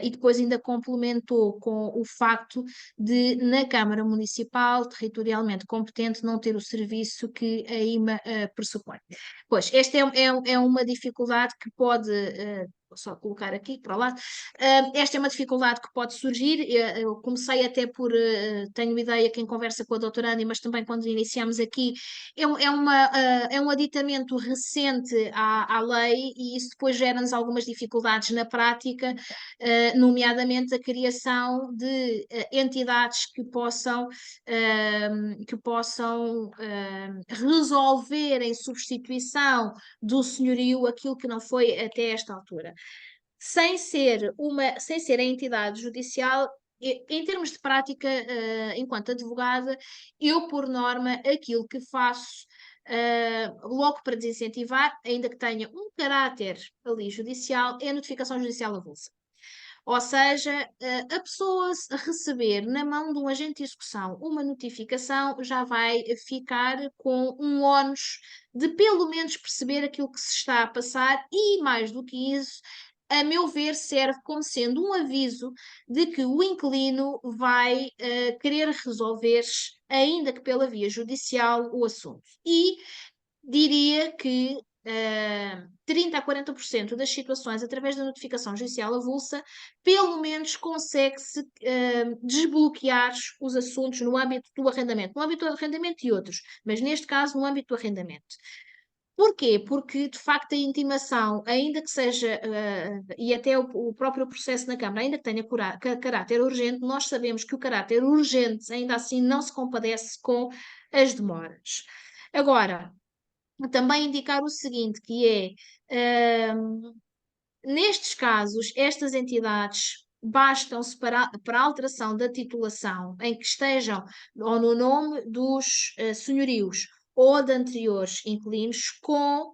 E depois ainda complementou com o facto de, na Câmara Municipal, territorialmente competente, não ter o serviço que a IMA pressupõe. Pois, esta é uma dificuldade que pode, vou só colocar aqui para lá, esta é uma dificuldade que pode surgir. Eu comecei até por, tenho ideia que em conversa com a doutora Anny, mas também quando iniciamos aqui, é um aditamento recente à lei, e isso depois gera-nos algumas dificuldades na prática, nomeadamente a criação de entidades que possam resolver em substituição do senhorio aquilo que não foi até esta altura. Sem ser a entidade judicial, em termos de prática, enquanto advogada, eu, por norma, aquilo que faço, logo para desincentivar, ainda que tenha um caráter ali judicial, é a notificação judicial avulsa. Ou seja, a pessoa receber na mão de um agente de execução uma notificação já vai ficar com um ónus de pelo menos perceber aquilo que se está a passar, e mais do que isso, a meu ver, serve como sendo um aviso de que o inquilino vai querer resolver, ainda que pela via judicial, o assunto. E diria que 30 a 40% das situações, através da notificação judicial avulsa, pelo menos consegue-se desbloquear os assuntos no âmbito do arrendamento. No âmbito do arrendamento e outros, mas neste caso no âmbito do arrendamento. Porquê? Porque, de facto, a intimação, ainda que seja, e até o próprio processo na Câmara, ainda que tenha caráter urgente, nós sabemos que o caráter urgente, ainda assim, não se compadece com as demoras. Agora, também indicar o seguinte, que é, nestes casos, estas entidades bastam-se para a alteração da titulação em que estejam ou no nome dos senhorios ou de anteriores inquilinos com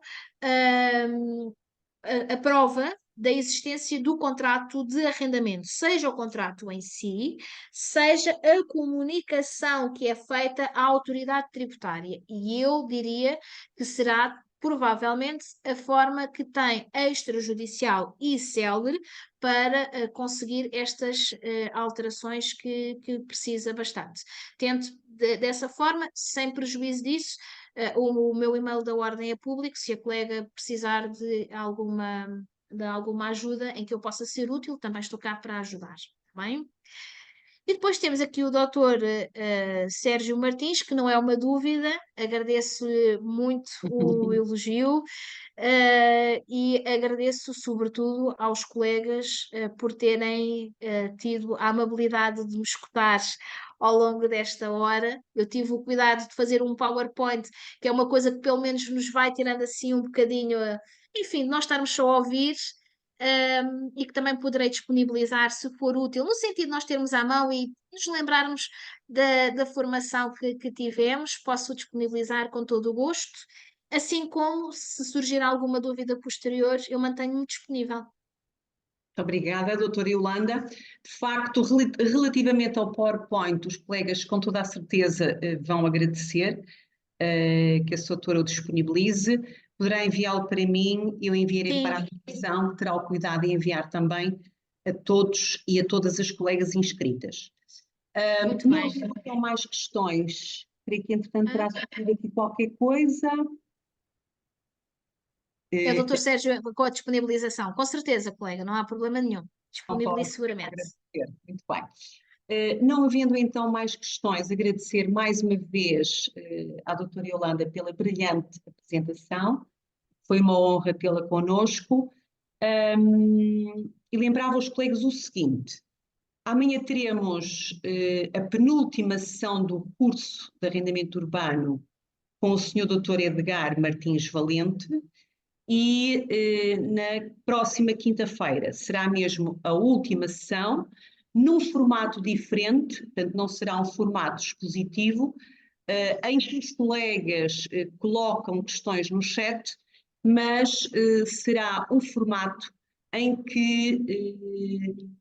a prova da existência do contrato de arrendamento, seja o contrato em si, seja a comunicação que é feita à autoridade tributária. E eu diria que será provavelmente a forma que tem extrajudicial e célere para conseguir estas alterações que precisa bastante. Tento dessa forma, sem prejuízo disso, o meu e-mail da ordem é público, se a colega precisar de alguma ajuda em que eu possa ser útil, também estou cá para ajudar, tá bem? E depois temos aqui o doutor Sérgio Martins, que não é uma dúvida, agradeço-lhe muito o elogio e agradeço sobretudo aos colegas por terem tido a amabilidade de me escutar ao longo desta hora. Eu tive o cuidado de fazer um PowerPoint, que é uma coisa que pelo menos nos vai tirando assim um bocadinho, enfim, de nós estarmos só a ouvir e que também poderei disponibilizar se for útil, no sentido de nós termos à mão e nos lembrarmos da formação que tivemos, posso disponibilizar com todo o gosto, assim como se surgir alguma dúvida posterior, eu mantenho-me disponível. Muito obrigada, doutora Yolanda. De facto, relativamente ao PowerPoint, os colegas com toda a certeza vão agradecer que a sua doutora o disponibilize. Poderá enviá-lo para mim, eu enviarei para a Sim, comissão, que terá o cuidado de enviar também a todos e a todas as colegas inscritas. muito Não bem. havendo mais questões, creio que entretanto terá Ah, surgido aqui qualquer coisa. é o Eh, doutor Sérgio com a disponibilização. Com certeza, colega, não há problema nenhum. não Disponibilizo pode seguramente. agradecer. Muito bem. Não havendo então mais questões, agradecer mais uma vez à doutora Yolanda pela brilhante apresentação. Foi uma honra tê-la connosco. E lembrava aos colegas o seguinte: amanhã teremos a penúltima sessão do curso de arrendamento urbano com o Sr. Dr. Edgar Martins Valente e na próxima quinta-feira será mesmo a última sessão, num formato diferente, portanto não será um formato expositivo, em que os colegas colocam questões no chat, mas será um formato em que,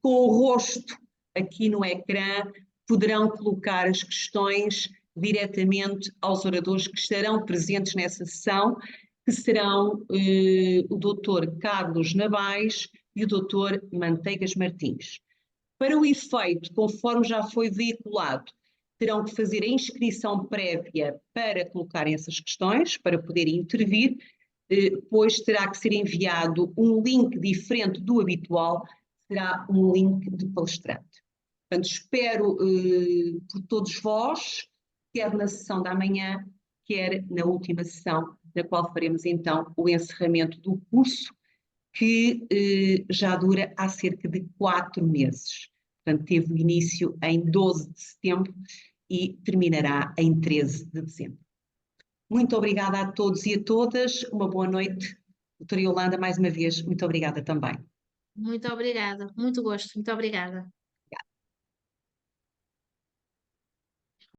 com o rosto aqui no ecrã, poderão colocar as questões diretamente aos oradores que estarão presentes nessa sessão, que serão o Dr. Carlos Navais e o Dr. Manteigas Martins. Para o efeito, conforme já foi veiculado, terão que fazer a inscrição prévia para colocarem essas questões, para poderem intervir, depois terá que ser enviado um link diferente do habitual, será um link de palestrante. Portanto, espero por todos vós, quer na sessão da manhã, quer na última sessão, na qual faremos então o encerramento do curso, que já dura há cerca de 4 meses. Portanto, teve o início em 12 de setembro e terminará em 13 de dezembro. Muito obrigada a todos e a todas. Uma boa noite. Doutora Yolanda, mais uma vez, muito obrigada também. Muito obrigada. Muito gosto. Muito obrigada.